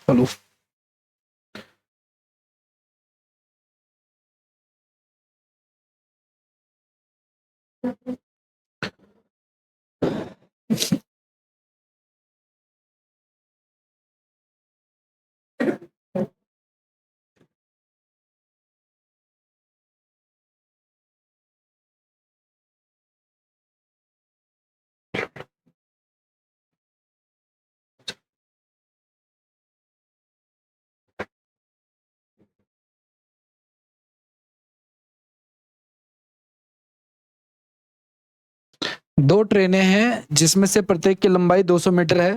चलो दो ट्रेनें हैं जिसमें से प्रत्येक की लंबाई 200 मीटर है,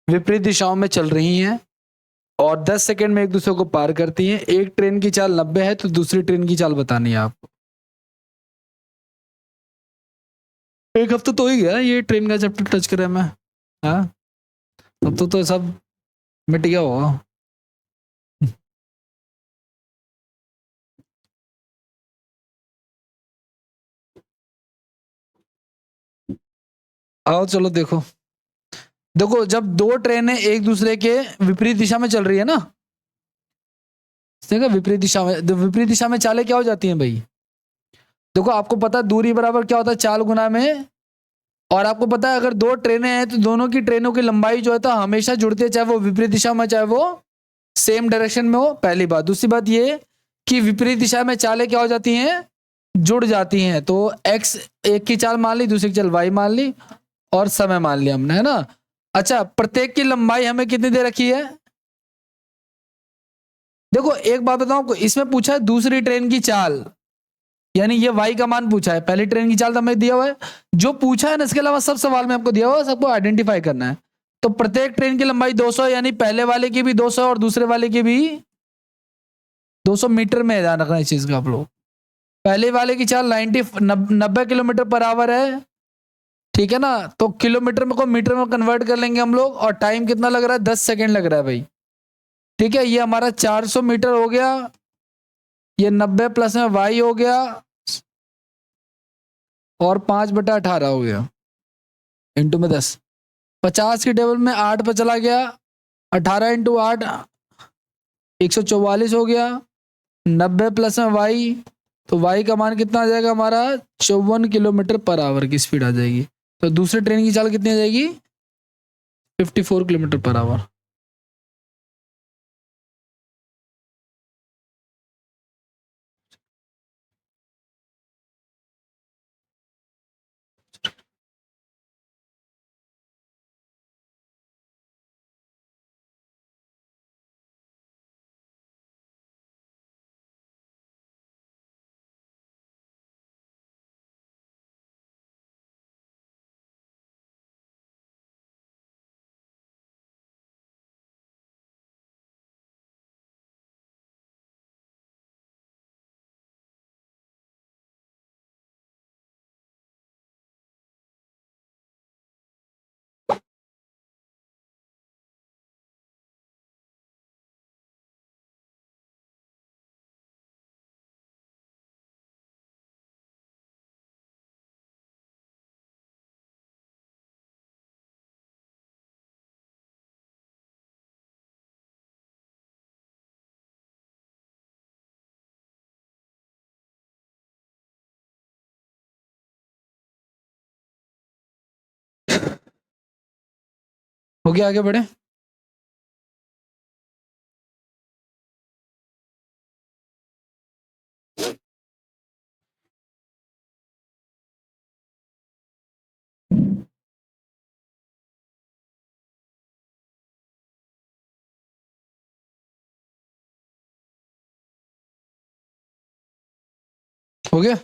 विपरीत दिशाओं में चल रही हैं और 10 सेकंड में एक दूसरे को पार करती हैं। एक ट्रेन की चाल 90 है तो दूसरी ट्रेन की चाल बतानी है आपको। एक हफ्ता तो हो ही गया ये ट्रेन का चैप्टर टच करे मैं। हाँ, अब तो सब मिट गया होगा। आओ चलो देखो। देखो जब दो ट्रेनें एक दूसरे के विपरीत दिशा में चल रही है ना, देखो विपरीत दिशा में, विपरीत दिशा में चालें क्या हो जाती हैं भाई? देखो आपको पता है दूरी बराबर क्या होता है, चाल गुना में। और आपको पता है अगर दो ट्रेनें हैं तो दोनों की ट्रेनों की लंबाई जो है तो हमेशा जुड़ती है, चाहे वो विपरीत दिशा में चाहे वो सेम डायरेक्शन में हो। पहली बात। दूसरी बात ये कि विपरीत दिशा में चालें क्या हो जाती हैं, जुड़ जाती हैं। तो एक्स एक की चाल मान ली, दूसरी की चाल वाई मान ली और समय मान लिया हमने, है ना। अच्छा, प्रत्येक की लंबाई हमें कितनी दे रखी है? देखो एक बात बताऊं आपको, इसमें पूछा है दूसरी ट्रेन की चाल, यानी ये वाई का मान पूछा है, पहली ट्रेन की चाल तो हमें दिया हुआ है। जो पूछा है ना इसके अलावा सब सवाल में आपको दिया हुआ है, सबको आइडेंटिफाई करना है। तो प्रत्येक ट्रेन की लंबाई 200, यानी पहले वाले की भी 200 और दूसरे वाले की भी 200 मीटर में। ध्यान रखना इस चीज का आप लोग। पहले वाले की चाल 90 किलोमीटर पर आवर है, ठीक है ना। तो किलोमीटर में को मीटर में कन्वर्ट कर लेंगे हम लोग, और टाइम कितना लग रहा है, 10 सेकेंड लग रहा है भाई। ठीक है, ये हमारा 400 मीटर हो गया, ये 90 प्लस में वाई हो गया और 5/18 हो गया, इंटू में 10। 50 के टेबल में 8 पर चला गया, 18 इंटू 8 144 हो गया। 90 प्लस में वाई, तो वाई का मान कितना आ जाएगा हमारा, 54 किलोमीटर पर आवर की स्पीड आ जाएगी। तो दूसरे ट्रेन की चाल कितनी आ जाएगी, 54 किलोमीटर पर आवर। हो गया, आगे बढ़े। हो गया,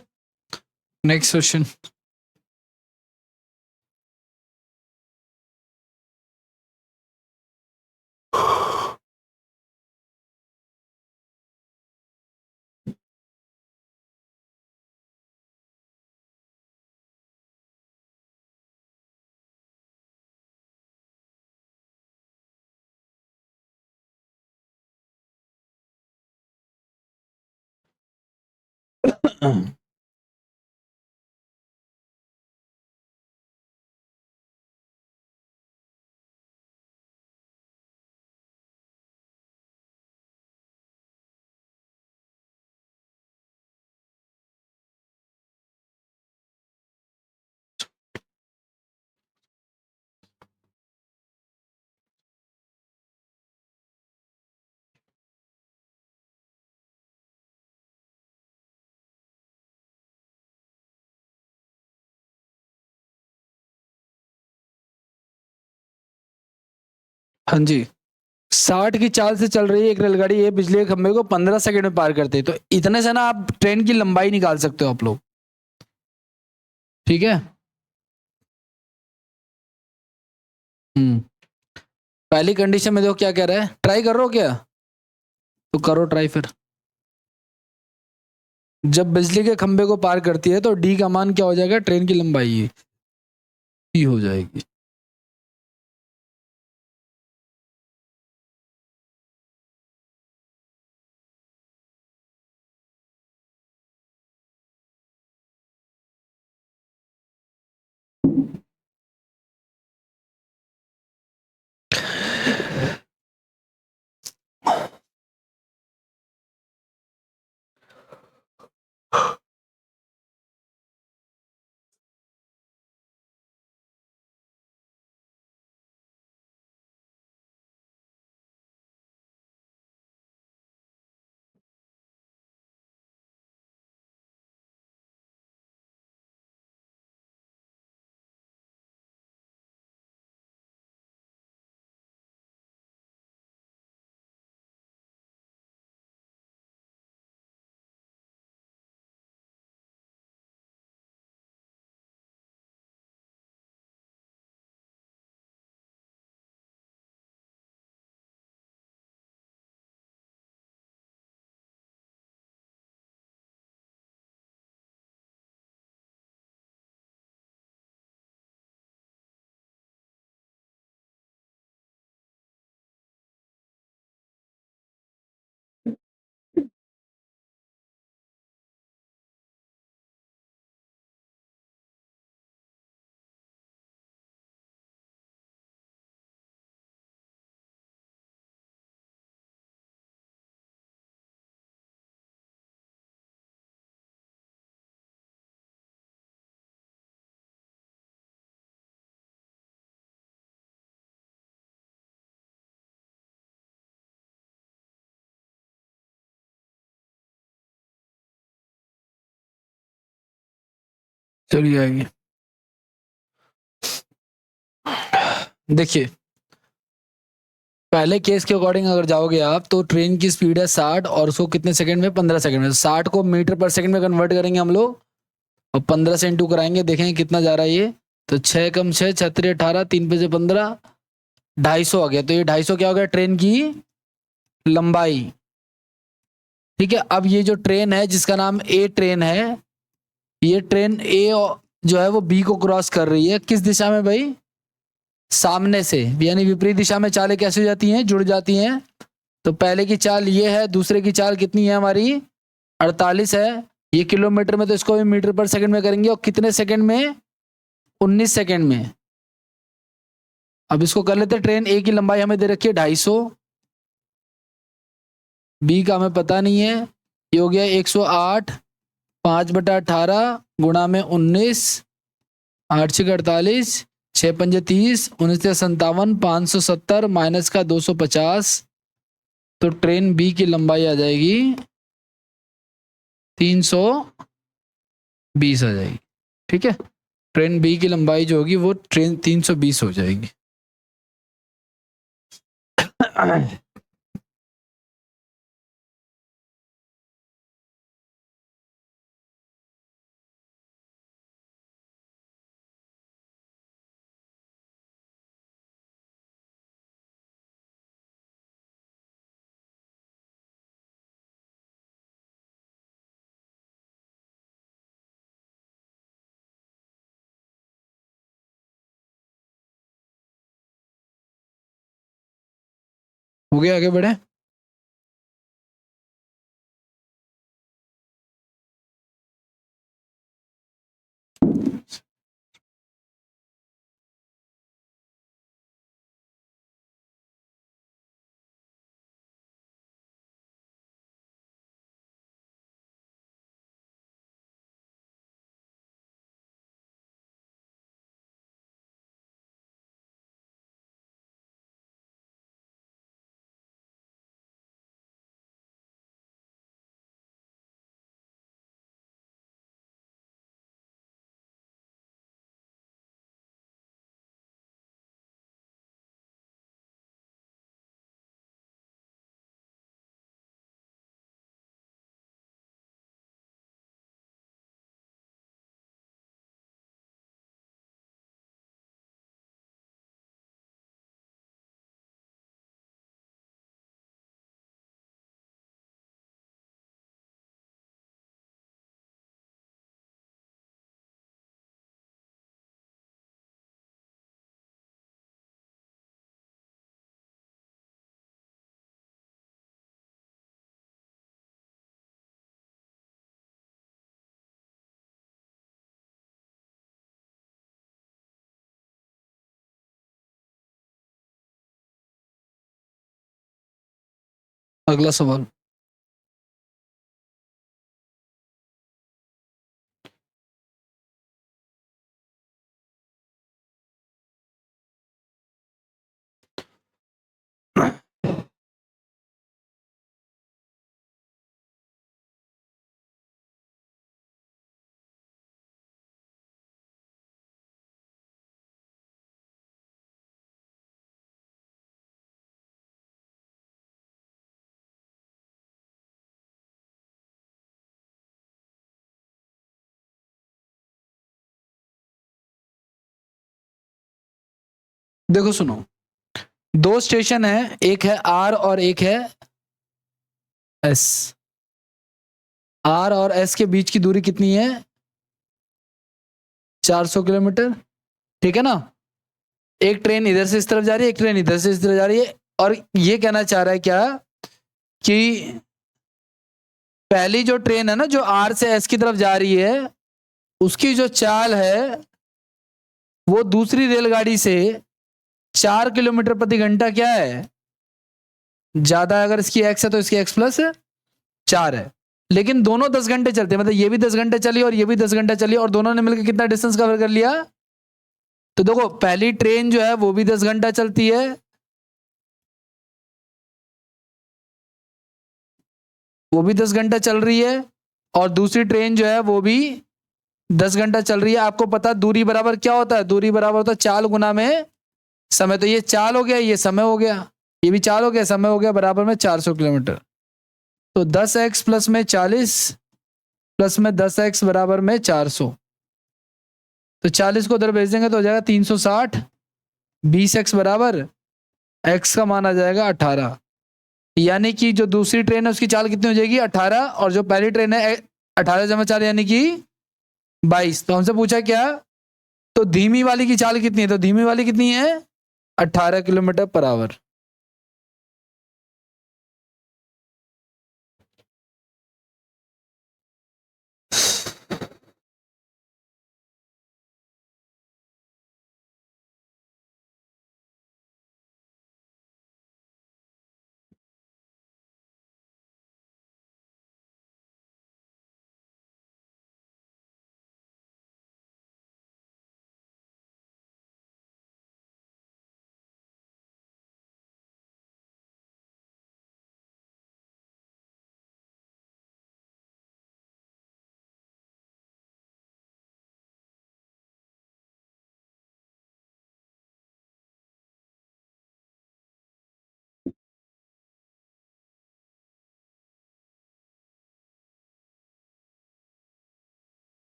नेक्स्ट क्वेश्चन। हाँ जी, 60 की चाल से चल रही है एक रेलगाड़ी, ये बिजली के खंभे को 15 सेकंड में पार करती है। तो इतने से ना आप ट्रेन की लंबाई निकाल सकते हो आप लोग। ठीक है। हम्म। पहली कंडीशन में देखो क्या कह रहा है, ट्राई कर रहे हो क्या? तो करो ट्राई फिर। जब बिजली के खंभे को पार करती है तो डी का मान क्या हो जाएगा, ट्रेन की लंबाई ही हो जाएगी। चली जाएगी। देखिए, पहले केस के अकॉर्डिंग अगर जाओगे आप तो ट्रेन की स्पीड है 60 और उसको कितने सेकंड में, 15 सेकंड में। 60 को मीटर पर सेकंड में कन्वर्ट करेंगे हम लोग और 15 से इंटू कराएंगे, देखेंगे कितना जा रहा है ये। तो 6 कम 6 छत्तीस 18 3 पे से 15, 250 आ गया। तो ये 250 क्या हो गया, ट्रेन की लंबाई। ठीक है। अब ये जो ट्रेन है जिसका नाम ए ट्रेन है, ये ट्रेन ए जो है वो बी को क्रॉस कर रही है, किस दिशा में भाई, सामने से, यानी विपरीत दिशा में चालें कैसे हो जाती हैं, जुड़ जाती हैं। तो पहले की चाल ये है, दूसरे की चाल कितनी है हमारी, 48 है। ये किलोमीटर में तो इसको भी मीटर पर सेकंड में करेंगे, और कितने सेकंड में, 19 सेकंड में। अब इसको कर लेते हैं, ट्रेन ए की लंबाई हमें दे रखी है 250, बी का हमें पता नहीं है, ये हो गया 108, 5/18 गुणा में 19, 8×6 = 48, 6×5 = 30, 19×7 = 570 माइनस का 250। तो ट्रेन बी की लंबाई आ जाएगी 320 आ जाएगी। ठीक है। ट्रेन बी की लंबाई जो होगी वो ट्रेन 320 हो जाएगी। हो गया, आगे बढ़े। अगला सवाल। देखो सुनो, दो स्टेशन है, एक है आर और एक है एस। आर और एस के बीच की दूरी कितनी है? 400 किलोमीटर, ठीक है ना। एक ट्रेन इधर से इस तरफ जा रही है, एक ट्रेन इधर से इस तरफ जा रही है, और ये कहना चाह रहा है क्या कि पहली जो ट्रेन है ना, जो आर से एस की तरफ जा रही है, उसकी जो चाल है वो दूसरी रेलगाड़ी से 4 किलोमीटर प्रति घंटा क्या है, ज्यादा। अगर इसकी एक्स है तो इसकी एक्स प्लस 4 है। लेकिन दोनों 10 घंटे चलते हैं, मतलब ये भी 10 घंटे चली और ये भी 10 घंटे चली, और दोनों ने मिलकर कितना डिस्टेंस कवर कर लिया? तो देखो, पहली ट्रेन जो है वो भी 10 घंटा चलती है, वो भी 10 घंटा चल रही है, और दूसरी ट्रेन जो है वो भी 10 घंटा चल रही है। आपको पता दूरी बराबर क्या होता है? दूरी बराबर होता है चाल गुना में समय। तो ये चाल हो गया, ये समय हो गया, ये भी चाल हो गया, समय हो गया, बराबर में 400 किलोमीटर। तो 10x प्लस में 40 प्लस में 10x बराबर में 400। तो 40 को उधर भेज देंगे तो हो जाएगा 360। 20x बराबर x का मान आ जाएगा 18। यानी कि जो दूसरी ट्रेन है उसकी चाल कितनी हो जाएगी? 18, और जो पहली ट्रेन है 18 जमा 4 यानी कि 22। तो हमसे पूछा क्या? तो धीमी वाली की चाल कितनी है? तो धीमी वाली कितनी है? 18 किलोमीटर पर आवर।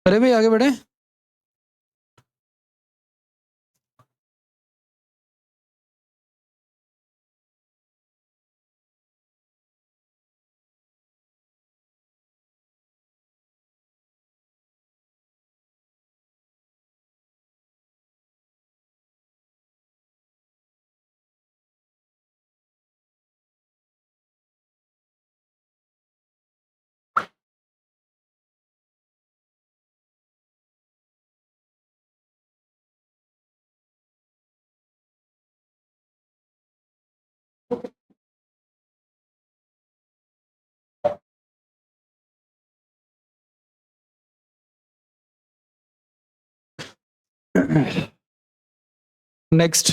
अरे भाई आगे बढ़े। नेक्स्ट।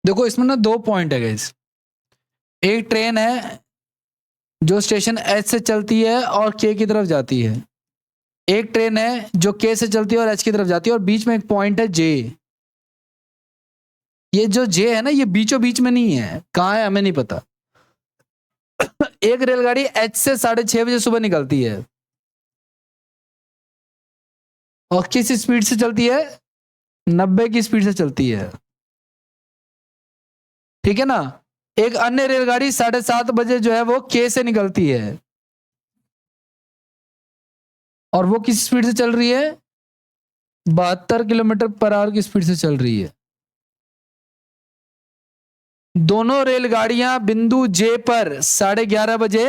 देखो इसमें ना दो पॉइंट है गाइस। एक ट्रेन है जो स्टेशन एच से चलती है और के की तरफ जाती है। एक ट्रेन है जो के से चलती है और एच की तरफ जाती है, और बीच में एक पॉइंट है जे। ये जो जे है ना, ये बीचों बीच में नहीं है, कहाँ है हमें नहीं पता। एक रेलगाड़ी एच से 6:30 बजे सुबह निकलती है और किस स्पीड से चलती है? 90 की स्पीड से चलती है, ठीक है ना। एक अन्य रेलगाड़ी 7:30 बजे जो है वो के से निकलती है और वो किस स्पीड से चल रही है? 72 किलोमीटर पर आवर की स्पीड से चल रही है। दोनों रेलगाड़ियां बिंदु जे पर 11:30 बजे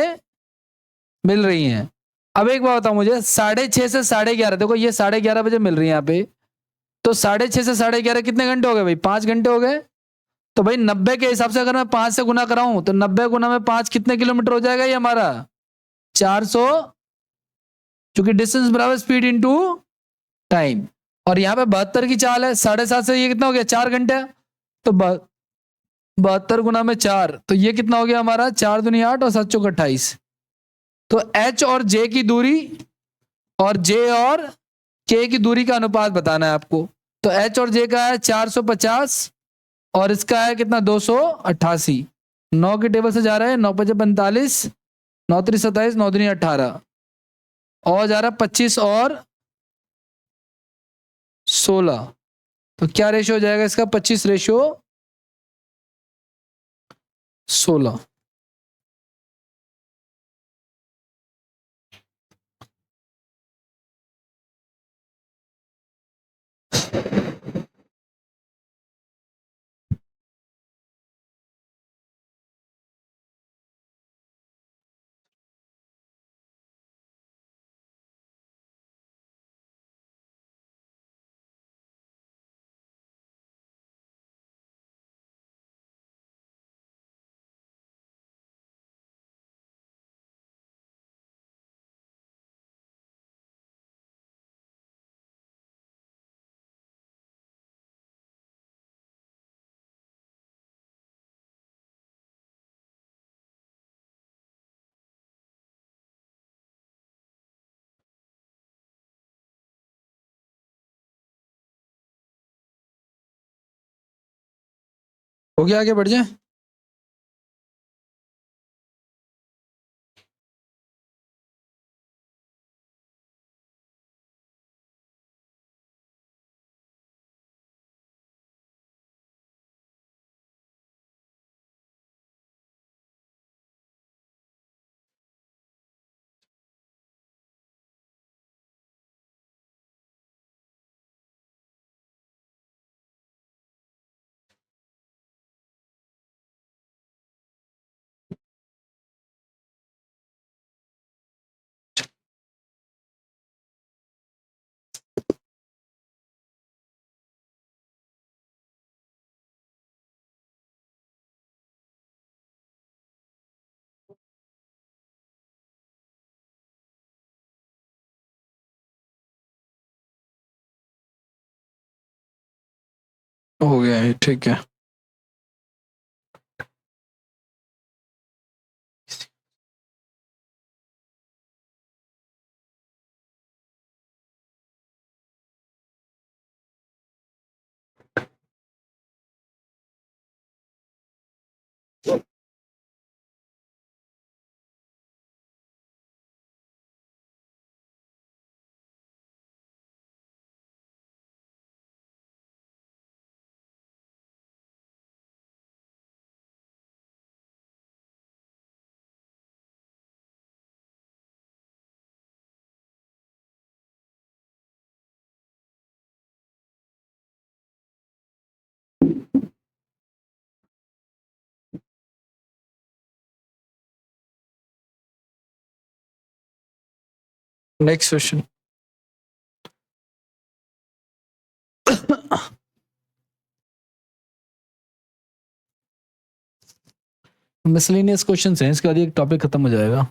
मिल रही हैं। अब एक बात बताओ मुझे, 6:30 से 11:30, देखो ये 11:30 बजे मिल रही है यहाँ पे, तो 6:30 से 11:30 कितने घंटे हो गए भाई? 5 घंटे हो गए। तो भाई 90 के हिसाब से अगर मैं 5 से गुना कराऊं तो 90 गुना में 5 कितने किलोमीटर हो जाएगा ये हमारा? 400, क्योंककि डिस्टेंस बराबर स्पीड इंटू टाइम। और यहाँ पे 72 की चाल है, 7:30 से ये कितना हो गया? 4 घंटे। तो 72 गुना में 4, तो ये कितना हो गया हमारा? 4 दूनी 8 और 7 चौक 28। तो एच और जे की दूरी और जे और के की दूरी का अनुपात बताना है आपको। तो एच और जे का है 450 और इसका है कितना? 288। 9 के टेबल से जा रहा है, 9×5 = 45, 9×3 = 27, 9×2 = 18 और जा रहा है 25 और 16। तो क्या रेशियो हो जाएगा इसका? 25:16। हो गया, आगे बढ़ जाए। हो गया है, ठीक है। Next question. मिसलेनियस क्वेश्चन हैं, इसके बाद एक टॉपिक खत्म हो जाएगा।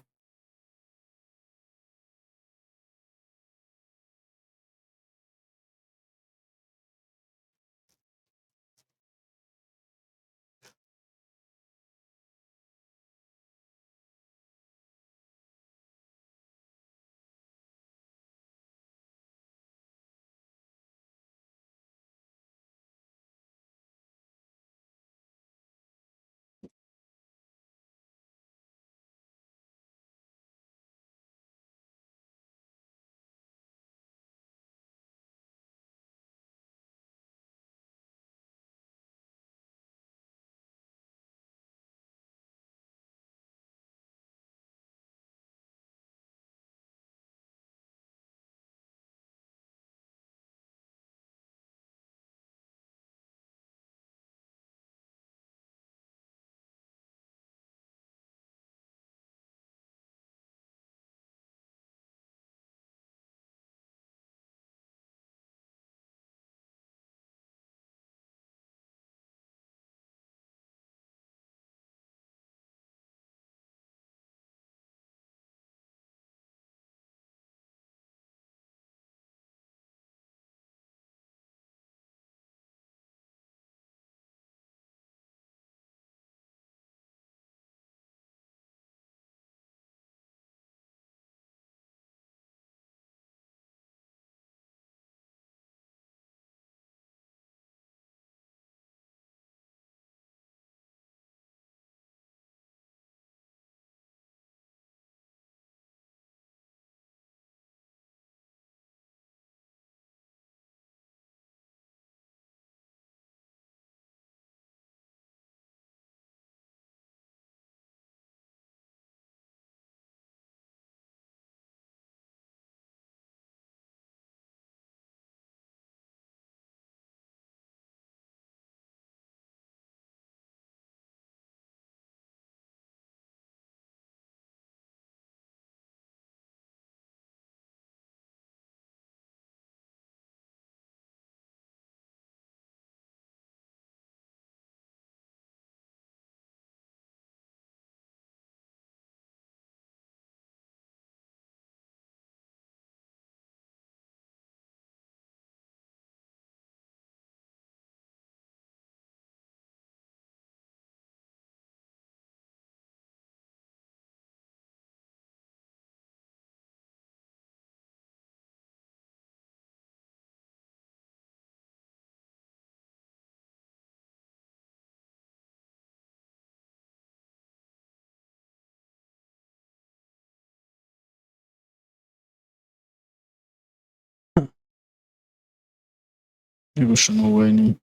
ये क्वेश्चन होगा ही नहीं।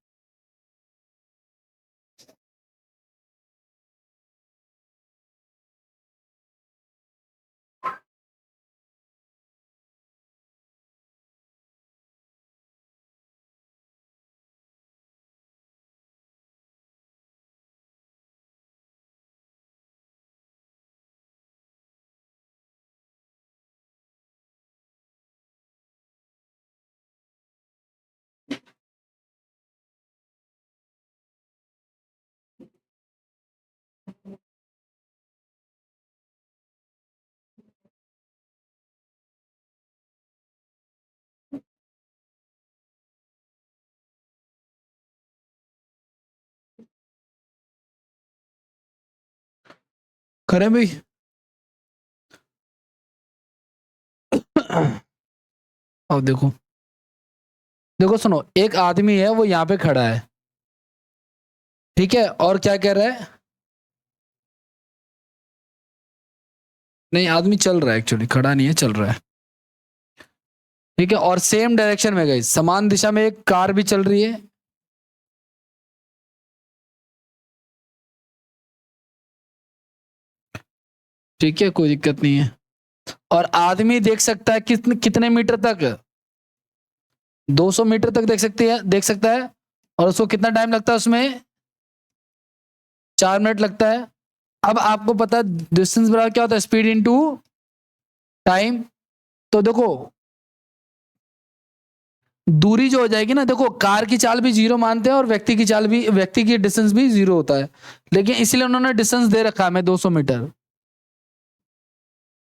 करें भाई। अब देखो, देखो सुनो, एक आदमी है वो यहाँ पे खड़ा है, ठीक है, और क्या कह रहा है? नहीं, आदमी चल रहा है, एक्चुअली खड़ा नहीं है, चल रहा है, ठीक है, और सेम डायरेक्शन में गई, समान दिशा में एक कार भी चल रही है, ठीक है, कोई दिक्कत नहीं है। और आदमी देख सकता है कितने कितने मीटर तक? 200 मीटर तक देख सकता है। और उसको कितना टाइम लगता है उसमें? 4 मिनट लगता है। अब आपको पता है डिस्टेंस बराबर क्या होता है? Speed into time. तो देखो, दूरी जो हो जाएगी ना, देखो कार की चाल भी जीरो मानते हैं और व्यक्ति की चाल भी, व्यक्ति की डिस्टेंस भी जीरो होता है, लेकिन इसलिए उन्होंने डिस्टेंस दे रखा है 200 मीटर।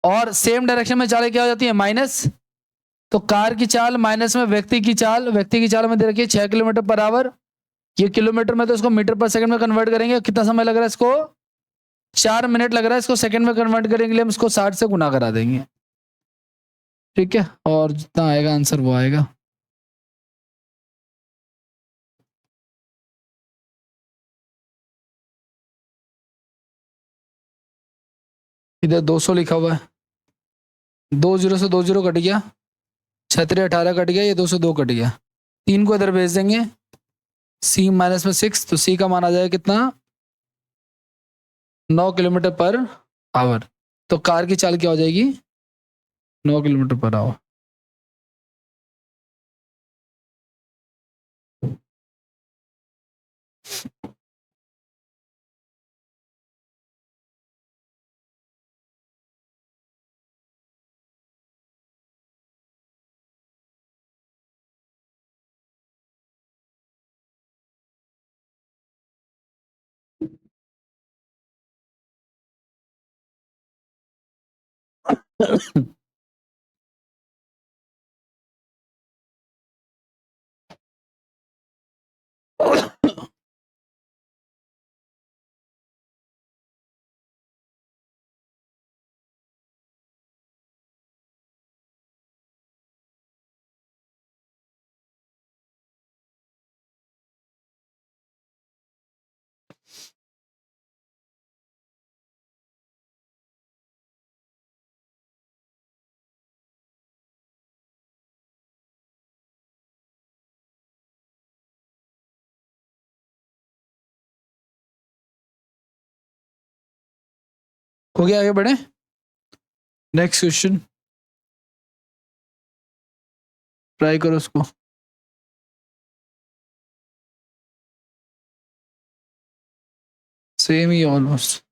और सेम डायरेक्शन में चालें क्या हो जाती है? माइनस। तो कार की चाल माइनस में व्यक्ति की चाल, व्यक्ति की चाल में दे रखी है 6 किलोमीटर पर आवर। ये किलोमीटर में, तो इसको मीटर पर सेकंड में कन्वर्ट करेंगे, कितना समय लग रहा है इसको? 4 मिनट लग रहा है। इसको सेकंड में कन्वर्ट करेंगे लिए हम इसको 60 से गुना करा देंगे, ठीक है, और जितना आएगा आंसर वो आएगा। इधर 200 लिखा हुआ है, 20 से 20 कट गया, 6×3 18 कट गया, ये 202 कट गया, 3 को इधर भेज देंगे, सी माइनस में 6, तो सी का मान आ जाएगा कितना? 9 किलोमीटर पर आवर। तो कार की चाल क्या हो जाएगी? 9 किलोमीटर पर आवर। हो गया, आगे बढ़े। नेक्स्ट क्वेश्चन, ट्राई करो उसको। सेम ही ऑलमोस्ट।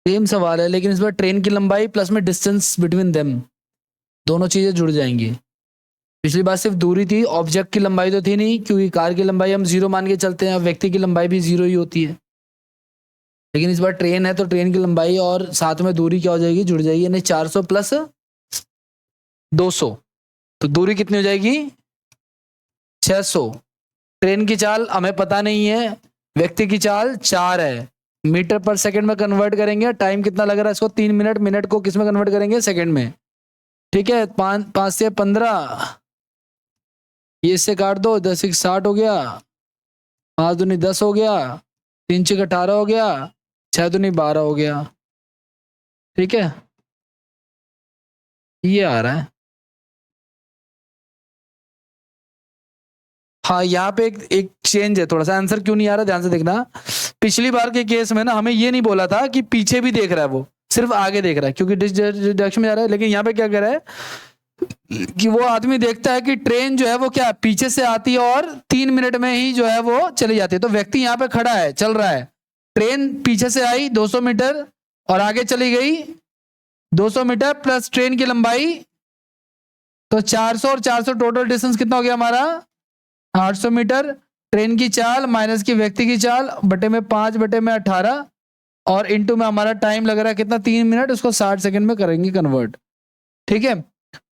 सेम सवाल है, लेकिन इस बार ट्रेन की लंबाई प्लस में डिस्टेंस बिटवीन देम, दोनों चीजें जुड़ जाएंगी। पिछली बार सिर्फ दूरी थी, ऑब्जेक्ट की लंबाई तो थी नहीं, क्योंकि कार की लंबाई हम 0 मान के चलते हैं, व्यक्ति की लंबाई भी 0 ही होती है। लेकिन इस बार ट्रेन है तो ट्रेन की लंबाई और साथ में दूरी क्या हो जाएगी, जुड़ जाएगी, यानी 400 प्लस 200, तो दूरी कितनी हो जाएगी, 600। ट्रेन की चाल हमें पता नहीं है, व्यक्ति की चाल 4 है, मीटर पर सेकंड में कन्वर्ट करेंगे, टाइम कितना लग रहा है इसको, 3 मिनट, मिनट को किस में कन्वर्ट करेंगे, सेकंड में। ठीक है, 5 से 15, ये इससे काट दो, 10 से 60 हो गया, 5 दूनी 10 हो गया, 3 छः 18 हो गया, 6 दूनी 12 हो गया। ठीक है, ये आ रहा है। हाँ, यहाँ पे एक चेंज है थोड़ा सा, आंसर क्यों नहीं आ रहा ध्यान से देखना। पिछली बार के केस में ना हमें ये नहीं बोला था कि पीछे भी देख रहा है, वो सिर्फ आगे देख रहा है क्योंकि डायरेक्शन में जा रहा है। लेकिन यहाँ पे क्या कर रहा है कि वो आदमी देखता है कि ट्रेन जो है वो क्या पीछे से आती है और 3 मिनट में ही जो है वो चली जाती है। तो व्यक्ति यहाँ पे खड़ा है, चल रहा है, ट्रेन पीछे से आई 200 मीटर और आगे चली गई 200 मीटर प्लस ट्रेन की लंबाई, तो 400 और 400 टोटल डिस्टेंस कितना हो गया हमारा, 800 मीटर। ट्रेन की चाल माइनस की व्यक्ति की चाल बटे में 5 बटे में 18 और इंटू में हमारा टाइम लग रहा है कितना, 3 मिनट, उसको 60 सेकंड में करेंगे कन्वर्ट। ठीक है,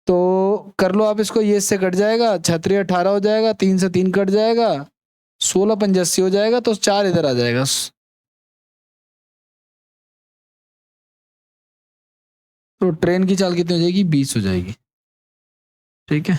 तो कर लो आप इसको, ये इससे कट जाएगा, 6 18 हो जाएगा, 3 से 3 कट जाएगा, 16 85 हो जाएगा, तो 4 इधर आ जाएगा। तो ट्रेन की चाल कितनी हो जाएगी, 20 हो जाएगी। ठीक है,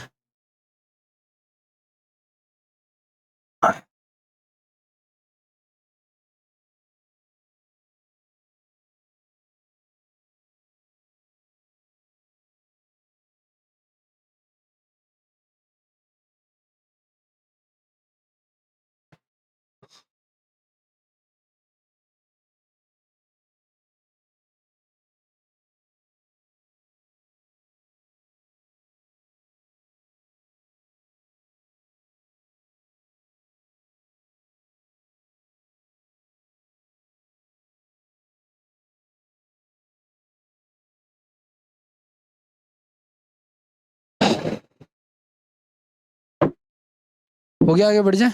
हो गया, आगे बढ़ जाए।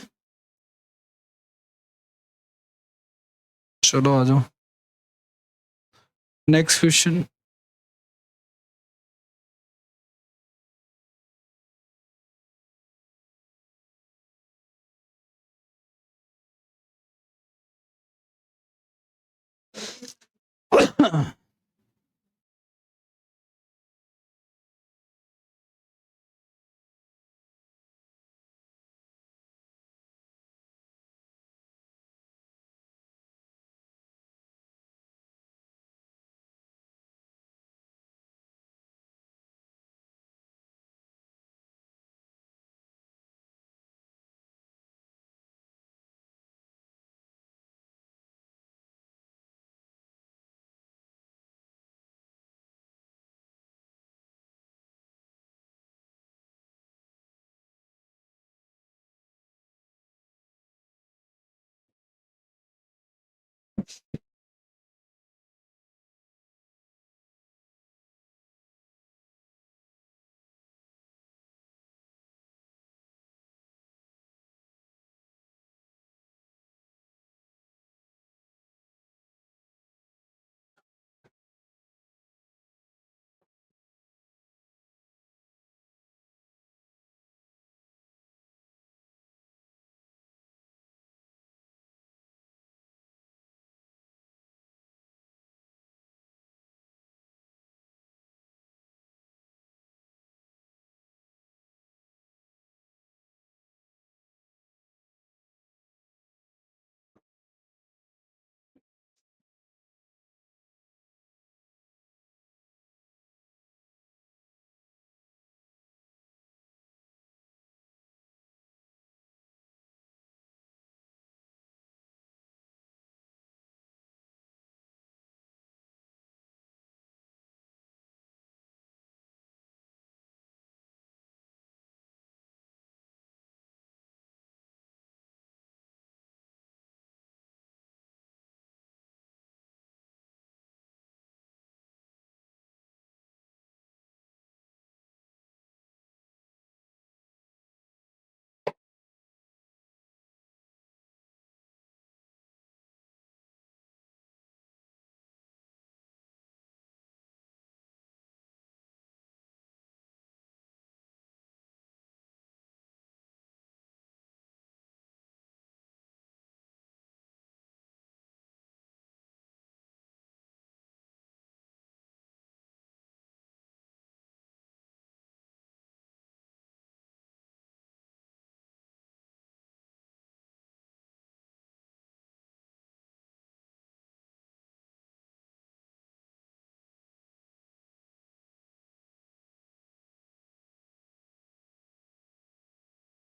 चलो आ जाओ, नेक्स्ट क्वेश्चन।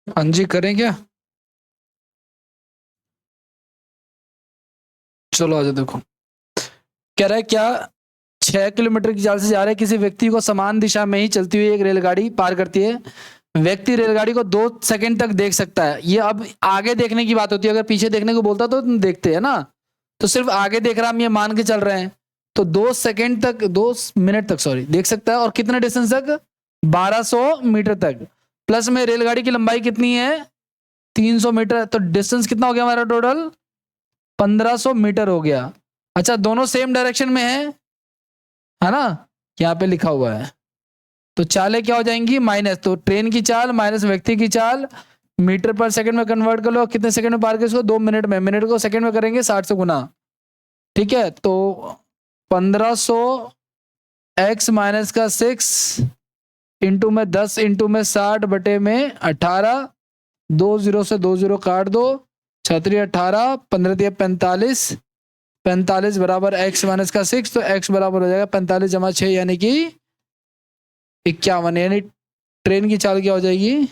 हाँ जी, करें क्या? चलो आजा, देखो कह रहा है क्या, 6 किलोमीटर की चाल से जा रहे किसी व्यक्ति को समान दिशा में ही चलती हुई एक रेलगाड़ी पार करती है। व्यक्ति रेलगाड़ी को 2 सेकंड तक देख सकता है। ये अब आगे देखने की बात होती है, अगर पीछे देखने को बोलता तो तुम देखते है ना, तो सिर्फ आगे देख रहा, हम ये मान के चल रहे हैं। तो 2 सेकंड तक, 2 मिनट तक सॉरी देख सकता है, और कितने डिस्टेंस तक, 1200 मीटर तक। प्लस में रेलगाड़ी की लंबाई कितनी है, 300 मीटर, तो डिस्टेंस कितना हो गया हमारा टोटल, 1500 मीटर हो गया। अच्छा, दोनों सेम डायरेक्शन में है ना, यहाँ पे लिखा हुआ है। तो चालें क्या हो जाएंगी, माइनस, तो ट्रेन की चाल माइनस व्यक्ति की चाल, मीटर पर सेकंड में कन्वर्ट कर लो, कितने सेकंड में पार कर इसको, 2 मिनट में, मिनट को सेकंड में करेंगे 60 से गुना। ठीक है, तो 1500 x-6 इंटू में 10 इंटू में 60/18, 2 0 से 2 0 काट दो, 6×3 = 18, 15×3 = 45, 45 बराबर x-6, तो x बराबर हो जाएगा 45 जमा 6 यानी कि 51, यानी ट्रेन की चाल क्या हो जाएगी,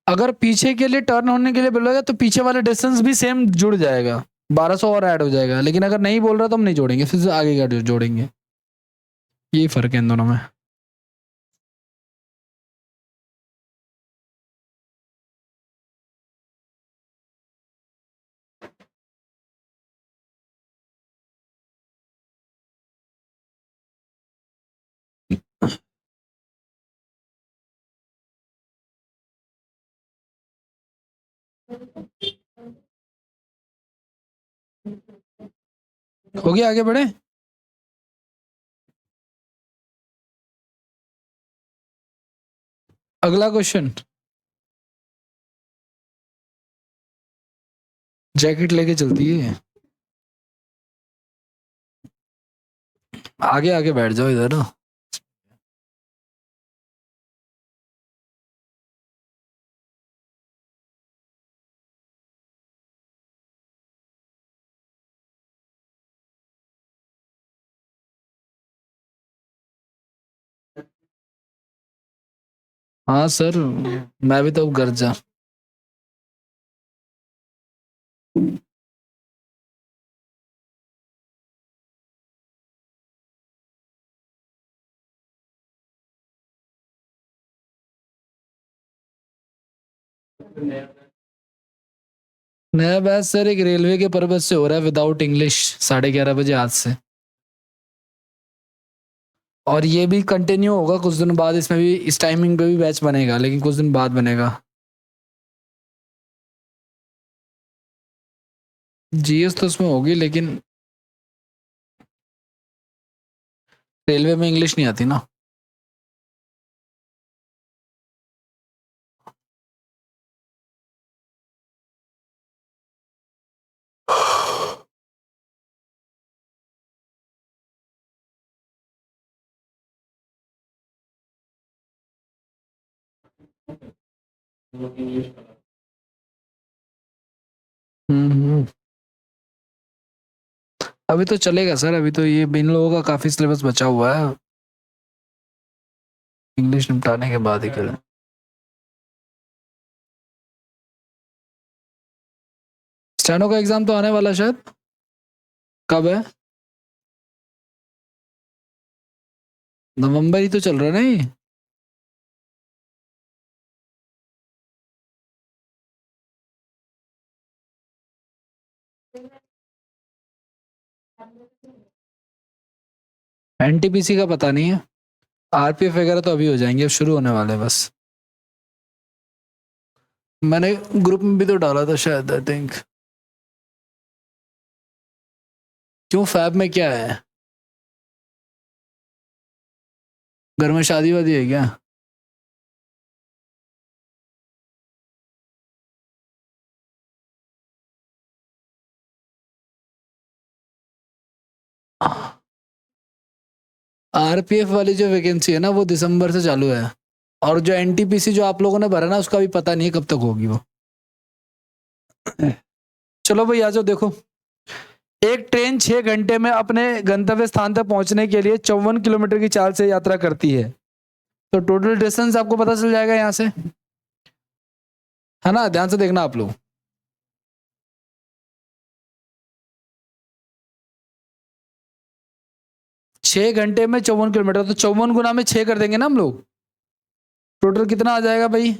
अगर पीछे के लिए टर्न होने के लिए बोलेगा तो पीछे वाला डिस्टेंस भी सेम जुड़ जाएगा, 1200 और ऐड हो जाएगा। लेकिन अगर नहीं बोल रहा तो हम नहीं जोड़ेंगे, फिर से आगे का जोड़ेंगे। यही फर्क है इन दोनों में। हो गया, आगे बढ़े। अगला क्वेश्चन, जैकेट लेके चलती है, आगे आगे बैठ जाओ इधर ना। हाँ सर, मैं भी तो घर जा। नया बैच सर एक रेलवे के पर्पज से हो रहा है, विदाउट इंग्लिश, 11:30 बजे आज से। और ये भी कंटिन्यू होगा कुछ दिन बाद, इसमें भी इस टाइमिंग पे भी बैच बनेगा, लेकिन कुछ दिन बाद बनेगा। जीएस तो उसमें होगी, लेकिन रेलवे में इंग्लिश नहीं आती ना। हम्म। अभी तो चलेगा सर, अभी तो ये इन लोगों का काफी सिलेबस बचा हुआ है, इंग्लिश निपटाने के बाद ही करें। स्टेनो का एग्जाम तो आने वाला है शायद, कब है, नवंबर ही तो चल रहा है नहीं। एनटीपीसी का पता नहीं है, आरपीएफ वगैरह तो अभी हो जाएंगे, अब शुरू होने वाले हैं बस। मैंने ग्रुप में भी तो डाला था शायद, आई थिंक। क्यों फैब में क्या है? घर में शादी वादी है क्या? आरपीएफ वाली जो वैकेंसी है ना वो दिसंबर से चालू है, और जो एनटीपीसी जो आप लोगों ने भरा ना उसका भी पता नहीं है कब तक होगी वो। चलो भाई आ जाओ, देखो एक ट्रेन 6 घंटे में अपने गंतव्य स्थान तक पहुंचने के लिए 54 किलोमीटर की चाल से यात्रा करती है। तो टोटल डिस्टेंस आपको पता चल जाएगा यहां से, है ना? ध्यान से देखना आप लोग। 6 घंटे में 54 किलोमीटर, तो 54 गुना में 6 कर देंगे ना हम लोग। टोटल कितना आ जाएगा भाई?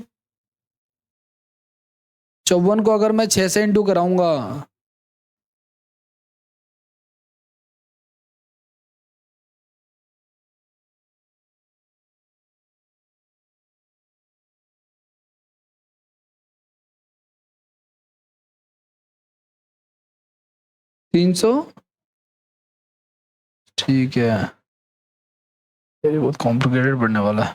54 को अगर मैं 6 से इंटू कराऊंगा, तीन सौ। ठीक है, ये बहुत कॉम्प्लिकेटेड पड़ने वाला है।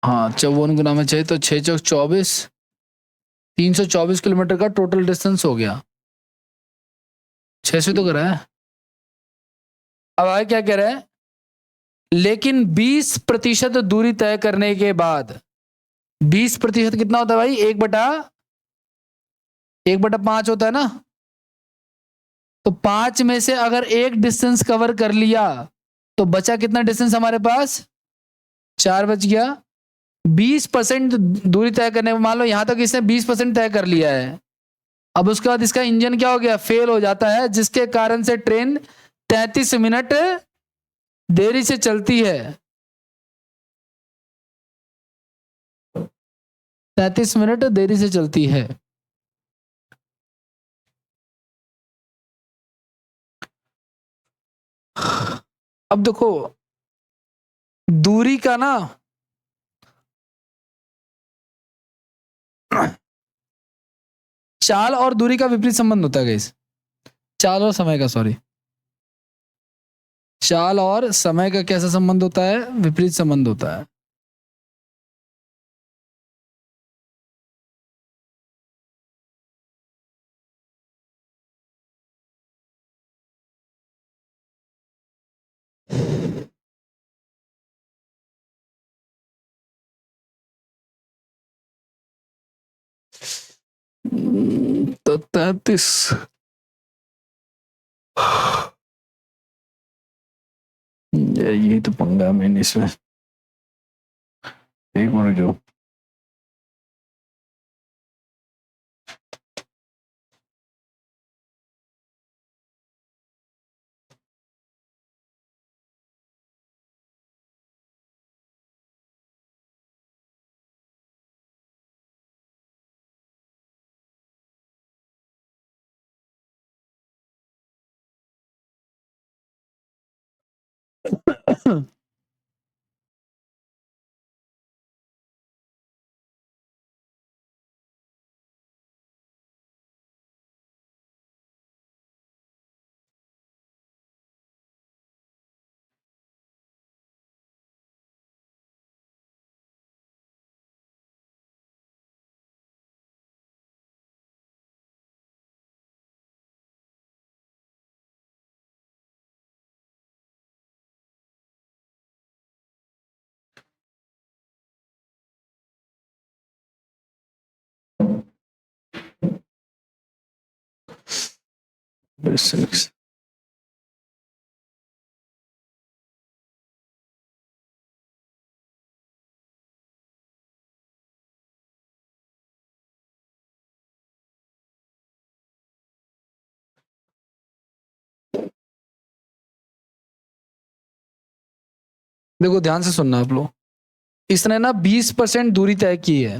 हाँ 54 गुना में 6, तो 6 चौक 24, 324 किलोमीटर का टोटल डिस्टेंस हो गया। 6 से तो करा है। अब आगे क्या कह रहा है? लेकिन 20% दूरी तय करने के बाद, 20% कितना होता है भाई? 1/5 होता है ना। तो 5 में से अगर एक डिस्टेंस कवर कर लिया तो बचा कितना डिस्टेंस हमारे पास? 4 बच गया। 20% दूरी तय करने में, मान लो यहां तक इसने 20% तय कर लिया है। अब उसके बाद इसका इंजन क्या हो गया? फेल हो जाता है, जिसके कारण से ट्रेन 33 मिनट देरी से चलती है। 33 मिनट देरी से चलती है। अब देखो दूरी का ना, चाल और दूरी का विपरीत संबंध होता है गाइस। चाल और समय का, सॉरी, चाल और समय का कैसा संबंध होता है? विपरीत संबंध होता है। तो 33, यही तो पंगा मैंने इसमें। एक मिनट जो, देखो ध्यान से सुनना आप लोग। इसने ना 20% दूरी तय की है,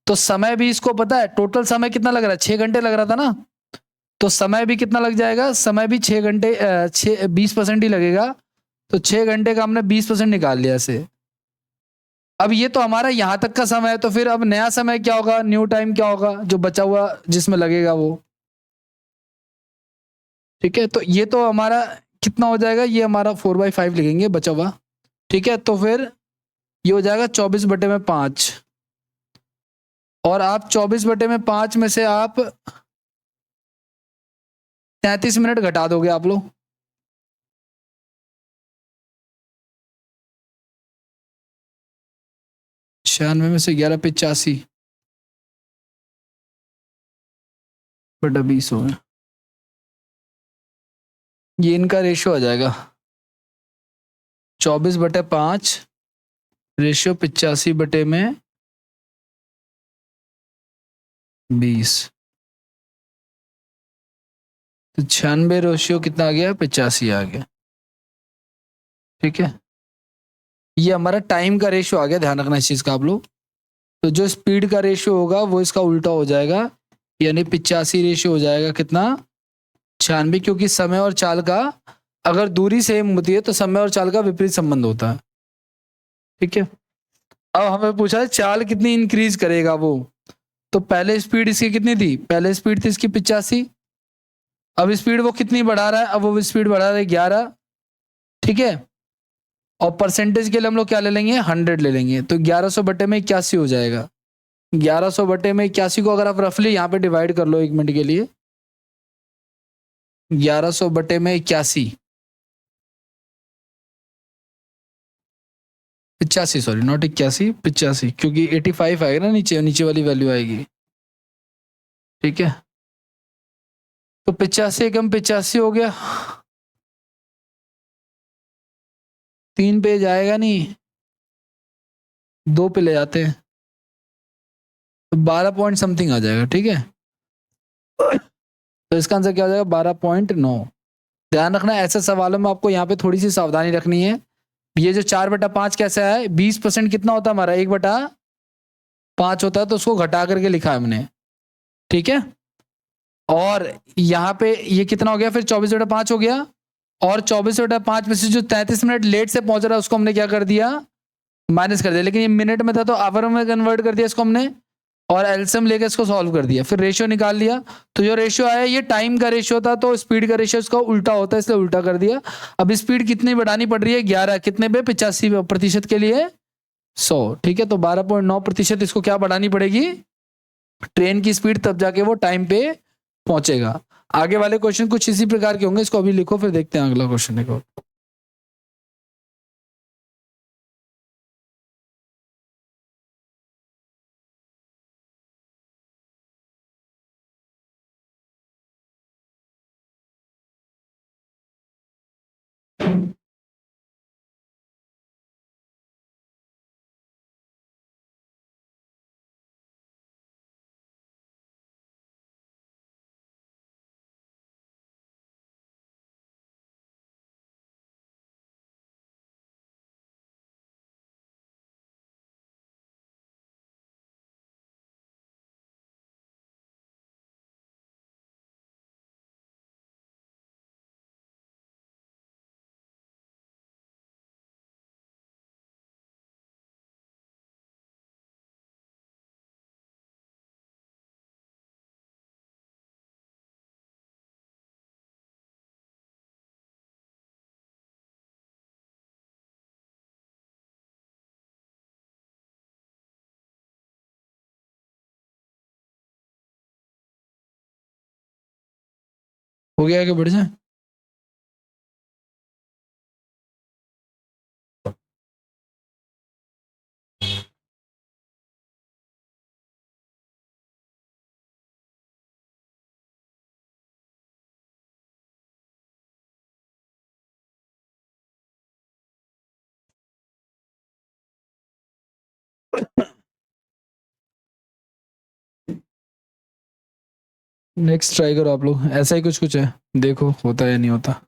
तो समय भी इसको पता है। टोटल समय कितना लग रहा है? 6 घंटे लग रहा था ना, तो समय भी कितना लग जाएगा? समय भी 6 घंटे, 20% ही लगेगा। तो 6 घंटे का हमने 20% निकाल लिया इसे। अब ये तो हमारा यहाँ तक का समय है, तो फिर अब नया समय क्या होगा, न्यू टाइम क्या होगा जो बचा हुआ जिसमें लगेगा वो। ठीक है, तो ये तो हमारा कितना हो जाएगा, ये हमारा 4/5 लिखेंगे बचा हुआ। ठीक है, तो फिर ये हो जाएगा 24/5। और आप 24/5 में से आप 33 मिनट घटा दोगे आप लोग। 96 में से 11 85 बटा 20 हो गया। ये इनका रेशियो आ जाएगा 24/5 रेशियो 85/20। तो 96 रेशियो कितना आ गया, 85 आ गया। ठीक है, ये हमारा टाइम का रेशियो आ गया, ध्यान रखना इस चीज का आप लोग। तो जो स्पीड का रेशियो होगा वो इसका उल्टा हो जाएगा, यानी 85 रेशियो हो जाएगा कितना, 96, क्योंकि समय और चाल का अगर दूरी सेम होती है तो समय और चाल का विपरीत संबंध होता है। ठीक है, अब हमें पूछा है चाल कितनी इंक्रीज करेगा वो। तो पहले स्पीड इसकी कितनी थी, पहले स्पीड थी इसकी 85। अब स्पीड वो कितनी बढ़ा रहा है, अब वो स्पीड बढ़ा रहा है 11। ठीक है, और परसेंटेज के लिए हम लोग क्या ले लेंगे, 100 ले लेंगे। तो 1100/81 हो जाएगा। 1100/81 को अगर आप रफली यहाँ पे डिवाइड कर लो 1 मिनट के लिए, 1100/81, 85, सॉरी नॉट 81, 85, क्योंकि 85 आएगा ना, नीचे नीचे वाली वैल्यू आएगी। ठीक है, तो 85 कम 85 हो गया, 3 पे जाएगा नहीं, 2 पे ले जाते हैं, तो 12 पॉइंट समथिंग आ जाएगा। ठीक है, तो इसका आंसर क्या हो जाएगा, 12.9। ध्यान रखना ऐसे सवालों में आपको यहाँ पे थोड़ी सी सावधानी रखनी है। ये जो 4/5 कैसे है, 20% कितना होता है हमारा, 1/5 होता है, तो उसको घटा करके लिखा है हमने। ठीक है, और यहाँ पे ये कितना हो गया, फिर 24/5 हो गया। और 24/5 में से जो 33 मिनट लेट से पहुंच रहा है उसको हमने क्या कर दिया, माइनस कर दिया। लेकिन ये मिनट में था तो आवर में कन्वर्ट कर दिया इसको हमने, और एलसीएम लेके इसको सॉल्व कर दिया, फिर रेशियो निकाल लिया। तो जो रेशियो आया ये टाइम का रेशियो था, तो स्पीड का रेशियो इसका उल्टा होता है, इसलिए उल्टा कर दिया। अब स्पीड कितनी बढ़ानी पड़ रही है, 11 कितने पे, 85% के लिए 100। ठीक है, तो 12.9% इसको क्या बढ़ानी पड़ेगी, ट्रेन की स्पीड, तब जाके वो टाइम पे पहुंचेगा। आगे वाले क्वेश्चन कुछ इसी प्रकार के होंगे, इसको अभी लिखो फिर देखते हैं अगला क्वेश्चन देखो। हो गया, आगे बढ़ जाए। नेक्स्ट ट्राई करो आप लोग, ऐसा ही कुछ कुछ है, देखो होता है या नहीं होता।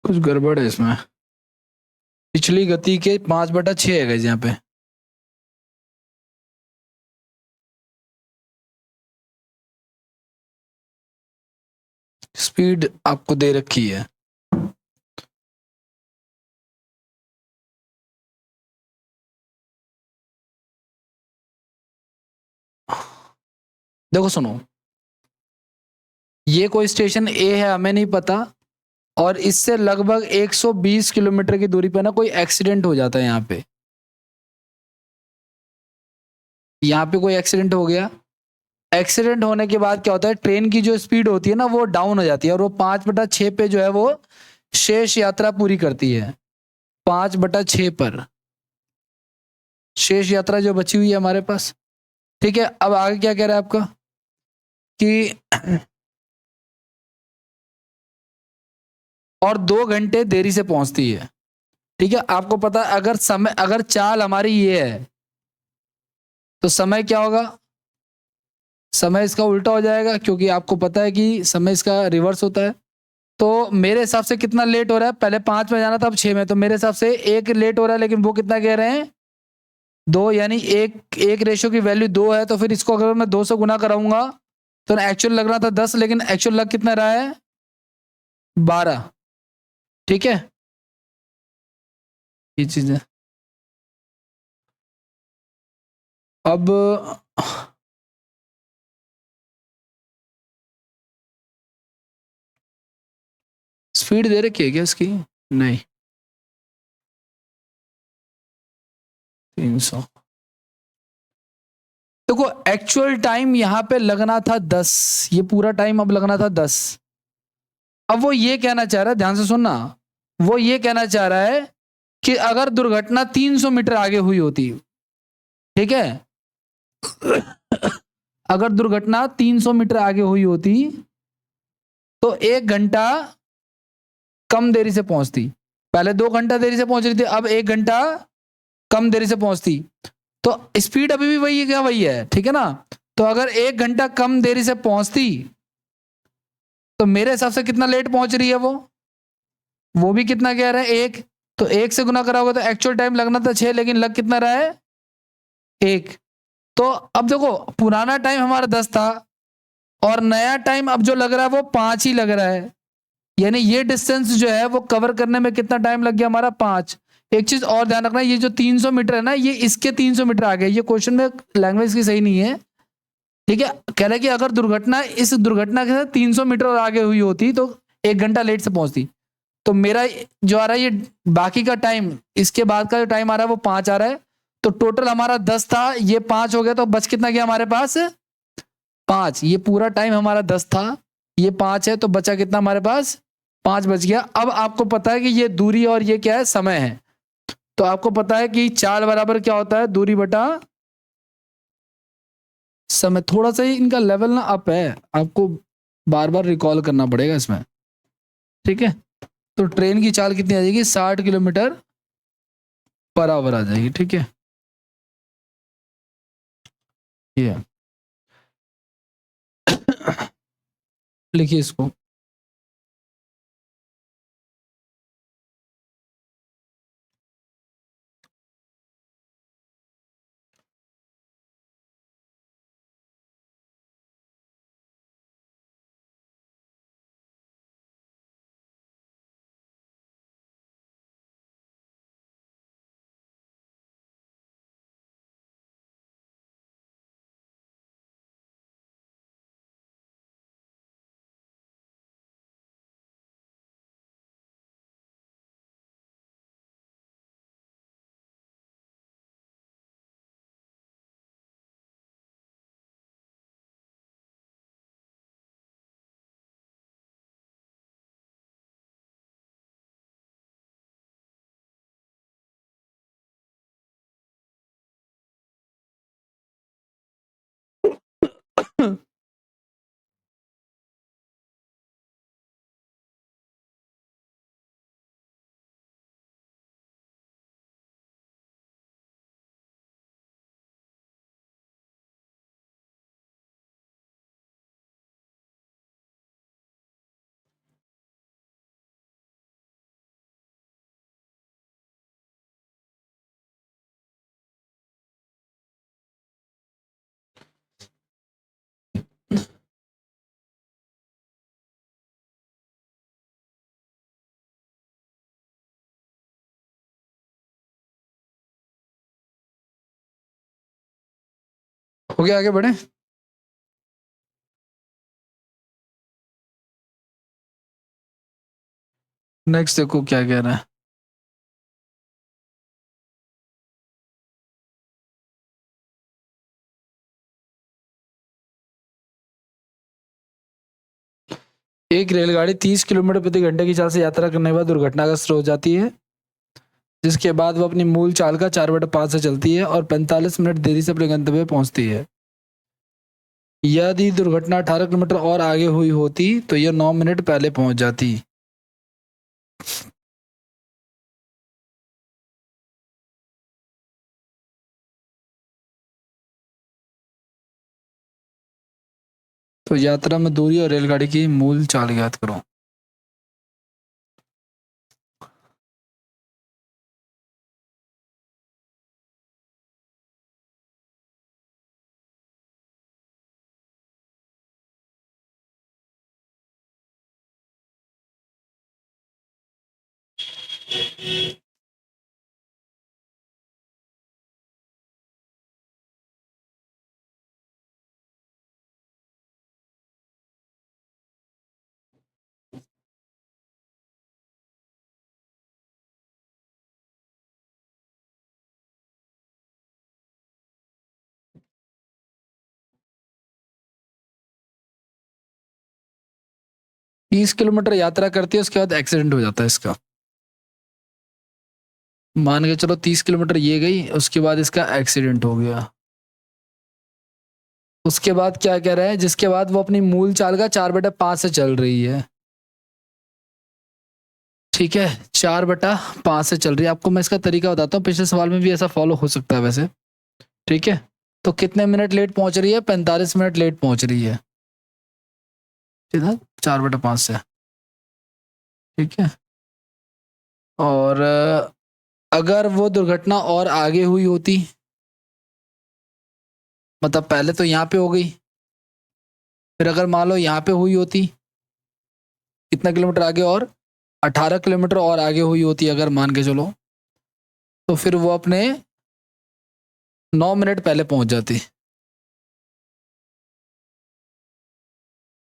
कुछ गड़बड़ है इसमें। पिछली गति के 5/6 है गाइस यहाँ पे। स्पीड आपको दे रखी है। देखो सुनो, ये कोई स्टेशन ए है, हमें नहीं पता, और इससे लगभग 120 किलोमीटर की दूरी पर ना कोई एक्सीडेंट हो जाता है। यहाँ पे कोई एक्सीडेंट हो गया। एक्सीडेंट होने के बाद क्या होता है, ट्रेन की जो स्पीड होती है ना वो डाउन हो जाती है, और वो 5/6 पे जो है वो शेष यात्रा पूरी करती है। 5/6 पर शेष यात्रा जो बची हुई है हमारे पास। ठीक है, अब आगे क्या कह रहा है आपका कि और 2 घंटे देरी से पहुंचती है। ठीक है, आपको पता है अगर चाल हमारी ये है तो समय क्या होगा, समय इसका उल्टा हो जाएगा, क्योंकि आपको पता है कि समय इसका रिवर्स होता है। तो मेरे हिसाब से कितना लेट हो रहा है, पहले 5 में जाना था अब 6 में, तो मेरे हिसाब से 1 लेट हो रहा है, लेकिन वो कितना कह रहे हैं 2, यानी एक रेशियो की वैल्यू 2 है। तो फिर इसको अगर मैं 2 से गुना कराऊंगा तो एक्चुअल लग रहा था 10, लेकिन एक्चुअल लग कितना रहा है 12। ठीक है, ये चीज है। अब स्पीड दे रखी है क्या इसकी? नहीं, 300। देखो एक्चुअल टाइम यहां पे लगना था 10, ये पूरा टाइम अब लगना था 10। अब वो ये कहना चाह रहा है, ध्यान से सुनना, वो ये कहना चाह रहा है कि अगर दुर्घटना 300 मीटर आगे हुई होती, ठीक है, अगर दुर्घटना 300 मीटर आगे हुई होती तो 1 घंटा कम देरी से पहुंचती। पहले 2 घंटा देरी से पहुंच रही थी, अब 1 घंटा कम देरी से पहुंचती। तो स्पीड अभी भी वही है क्या? वही है, ठीक है ना। तो अगर 1 घंटा कम देरी से पहुंचती तो मेरे हिसाब से कितना लेट पहुंच रही है वो भी कितना कह रहा है 1। तो 1 से गुना करा होगा तो एक्चुअल टाइम लगना था 6, लेकिन लग कितना रहा है 1। तो अब देखो पुराना टाइम हमारा 10 था और नया टाइम अब जो लग रहा है वो 5 ही लग रहा है, यानी ये डिस्टेंस जो है वो कवर करने में कितना टाइम लग गया हमारा 5। एक चीज और ध्यान रखना, ये जो 300 मीटर है ना, ये इसके 300 मीटर आगे, ये क्वेश्चन में लैंग्वेज की सही नहीं है, ठीक है। कह रहा है कि अगर दुर्घटना इस दुर्घटना के साथ 300 मीटर और आगे हुई होती तो 1 घंटा लेट से पहुंचती। तो मेरा जो आ रहा है ये बाकी का टाइम, इसके बाद का जो टाइम आ रहा है वो 5 आ रहा है। तो टोटल हमारा 10 था, ये 5 हो गया, तो बच कितना गया हमारे पास? 5। ये पूरा टाइम हमारा 10 था, ये 5 है, तो बचा कितना हमारे पास? 5 बच गया। अब आपको पता है कि ये दूरी और ये क्या है? समय है। तो आपको पता है कि चाल बराबर क्या होता है? दूरी बटा समय। थोड़ा सा ही इनका लेवल ना अप है, आपको बार बार रिकॉल करना पड़ेगा इसमें, ठीक है। तो ट्रेन की चाल कितनी आ जाएगी? 60 किलोमीटर पर आवर आ जाएगी, ठीक है। ये लिखिए इसको। हो गया, आगे बढ़े। नेक्स्ट देखो क्या कह रहा है। एक रेलगाड़ी 30 किलोमीटर प्रति घंटे की चाल से यात्रा करने के बाद दुर्घटनाग्रस्त हो जाती है, जिसके बाद वो अपनी मूल चाल का 4/5 से चलती है और 45 मिनट देरी से अपने गंतव्य पे पहुंचती है। यदि दुर्घटना 18 किलोमीटर और आगे हुई होती तो यह 9 मिनट पहले पहुंच जाती। तो यात्रा में दूरी और रेलगाड़ी की मूल चाल ज्ञात करो। तीस किलोमीटर यात्रा करती है, उसके बाद एक्सीडेंट हो जाता है इसका। मान के चलो 30 किलोमीटर ये गई, उसके बाद इसका एक्सीडेंट हो गया। उसके बाद क्या कह रहा है? जिसके बाद वो अपनी मूल चाल का 4/5 से चल रही है, ठीक है। 4/5 से चल रही है। आपको मैं इसका तरीका बताता हूँ, पिछले सवाल में भी ऐसा फॉलो हो सकता है वैसे, ठीक है। तो कितने मिनट लेट पहुंच रही है? 45 मिनट लेट पहुंच रही है, ठीक है, 4/5 से, ठीक है। और अगर वो दुर्घटना और आगे हुई होती, मतलब पहले तो यहाँ पे हो गई, फिर अगर मान लो यहाँ पे हुई होती, कितना किलोमीटर आगे? और 18 किलोमीटर और आगे हुई होती, अगर मान के चलो, तो फिर वो अपने 9 मिनट पहले पहुंच जाती,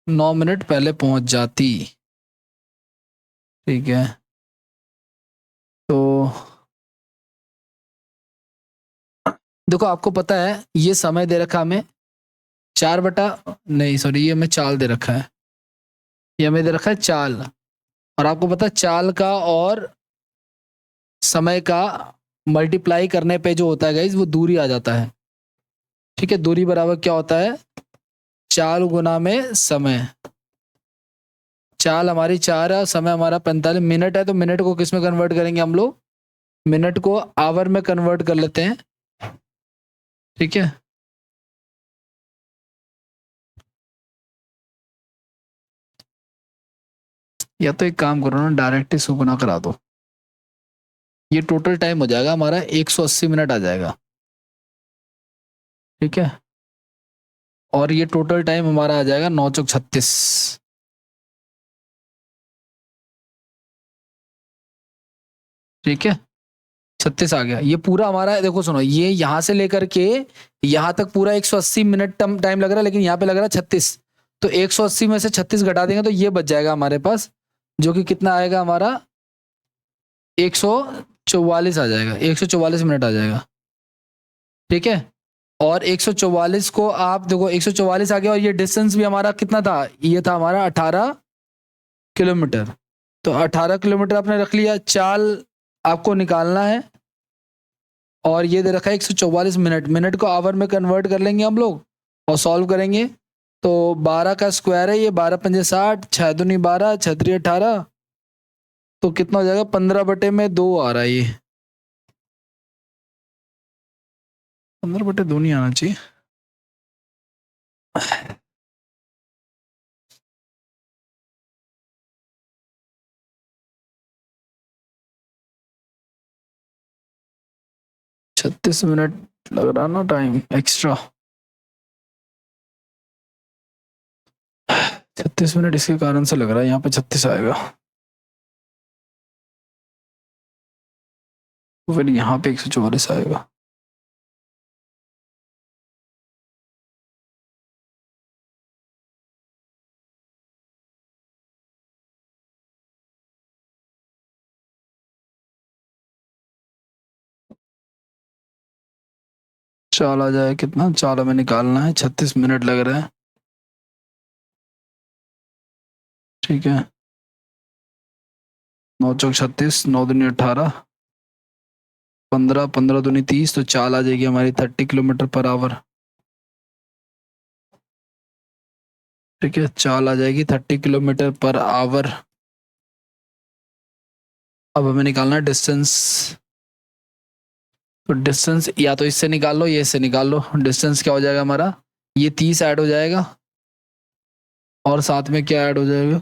9 मिनट पहले पहुंच जाती। ठीक है, तो देखो आपको पता है ये समय दे रखा हमें 4 बटा, नहीं सॉरी, ये हमें चाल दे रखा है, ये हमें दे रखा है चाल। और आपको पता है चाल का और समय का मल्टीप्लाई करने पे जो होता है गाइज वो दूरी आ जाता है। ठीक है, दूरी बराबर क्या होता है, चाल गुना में समय। चाल हमारी 4 है, समय हमारा 45 मिनट है, तो मिनट को किस में कन्वर्ट करेंगे हम लोग, मिनट को आवर में कन्वर्ट कर लेते हैं। ठीक है, या तो एक काम करो ना, डायरेक्ट इसको गुना करा दो, ये टोटल टाइम हो जाएगा हमारा 180 मिनट आ जाएगा। ठीक है, और ये टोटल टाइम हमारा आ जाएगा 9 चौक 36। ठीक है, 36 आ गया, ये पूरा हमारा, देखो सुनो, ये यहां से लेकर के यहां तक पूरा 180 मिनट टाइम लग रहा है, लेकिन यहाँ पे लग रहा है 36। तो 180 में से 36 घटा देंगे तो ये बच जाएगा हमारे पास, जो कि कितना आएगा हमारा 144 आ जाएगा, 144 मिनट आ जाएगा। ठीक है, और 144 को आप देखो, 144 आ गया, और ये डिस्टेंस भी हमारा कितना था, ये था हमारा 18 किलोमीटर। तो 18 किलोमीटर आपने रख लिया, चाल आपको निकालना है, और ये दे रखा है 144 मिनट, मिनट को आवर में कन्वर्ट कर लेंगे हम लोग और सॉल्व करेंगे। तो 12 का स्क्वायर है ये, 12 पंजे 60, 6 दूनी 12, 6 3 18, तो कितना हो जाएगा, 15/2 आ रहा है ये, 15/2 नहीं आना चाहिए। छत्तीस मिनट लग रहा ना टाइम एक्स्ट्रा, 36 मिनट इसके कारण से लग रहा है, यहाँ पे 36 आएगा, तो फिर यहाँ पे 144 आएगा। चाल आ जाए कितना, चाल हमें निकालना है, 36 मिनट लग रहा है। ठीक है, 9 चौक 36, 9 दूनी 18, 15, 15 दूनी 30, तो चाल आ जाएगी हमारी 30 किलोमीटर पर आवर। ठीक है, चाल आ जाएगी 30 किलोमीटर पर आवर। अब हमें निकालना है डिस्टेंस, तो डिस्टेंस या तो इससे निकाल लो, ये इससे निकाल लो। डिस्टेंस क्या हो जाएगा हमारा, ये 30 ऐड हो जाएगा, और साथ में क्या ऐड हो जाएगा,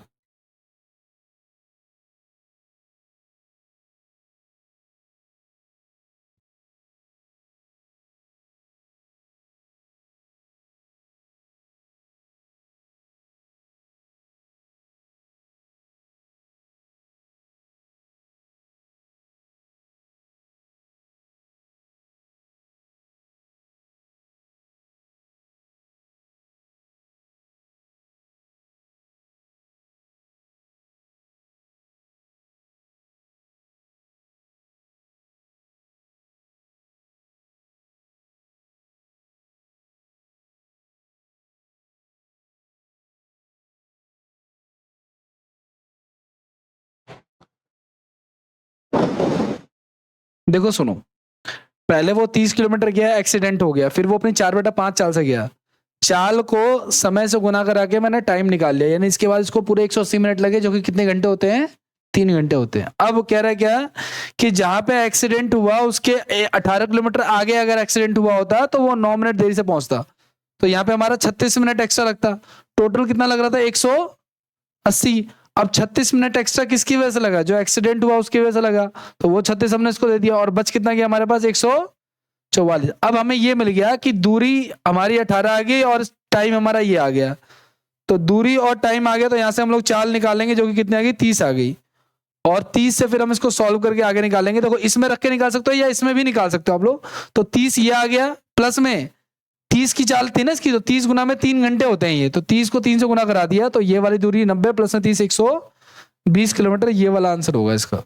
देखो सुनो, पहले वो 30 किलोमीटर गया, एक्सीडेंट हो गया, फिर वो अपनी 4/5 चाल से गया, चाल को समय से गुना करा के मैंने टाइम निकाल लिया, यानी इसके बाद इसको पूरे 180 मिनट लगे, जो कि कितने घंटे होते हैं, 3 घंटे होते हैं। अब कह रहा है क्या कि जहां पे एक्सीडेंट हुआ उसके 18 किलोमीटर आगे अगर एक्सीडेंट हुआ होता तो वो 9 मिनट देरी से पहुंचता, तो यहाँ पे हमारा 36 मिनट एक्स्ट्रा लगता। टोटल कितना लग रहा था, 180। अब 36 मिनट एक्स्ट्रा किसकी वजह से लगा, जो एक्सीडेंट हुआ उसकी वजह से लगा, तो वो 36 हमने इसको दे दिया, और बच कितना गया हमारे पास, 144। अब हमें ये मिल गया कि दूरी हमारी 18 आ गई और टाइम हमारा ये आ गया, तो दूरी और टाइम आ गया, तो यहां से हम लोग चाल निकालेंगे, जो कि कितनी आ गई, 30 आ गई। और 30 से फिर हम इसको सॉल्व करके आगे निकालेंगे। देखो इसमें रख के निकाल सकते हो या इसमें भी निकाल सकते हो आप लोग। तो 30 ये आ गया, प्लस में 30 की चाल थी ना इसकी, तो 30 गुना में 3 घंटे होते हैं ये, तो 30 को 3 से गुना करा दिया, तो ये वाली दूरी 90 प्लस में 30 120 किलोमीटर, ये वाला आंसर होगा इसका।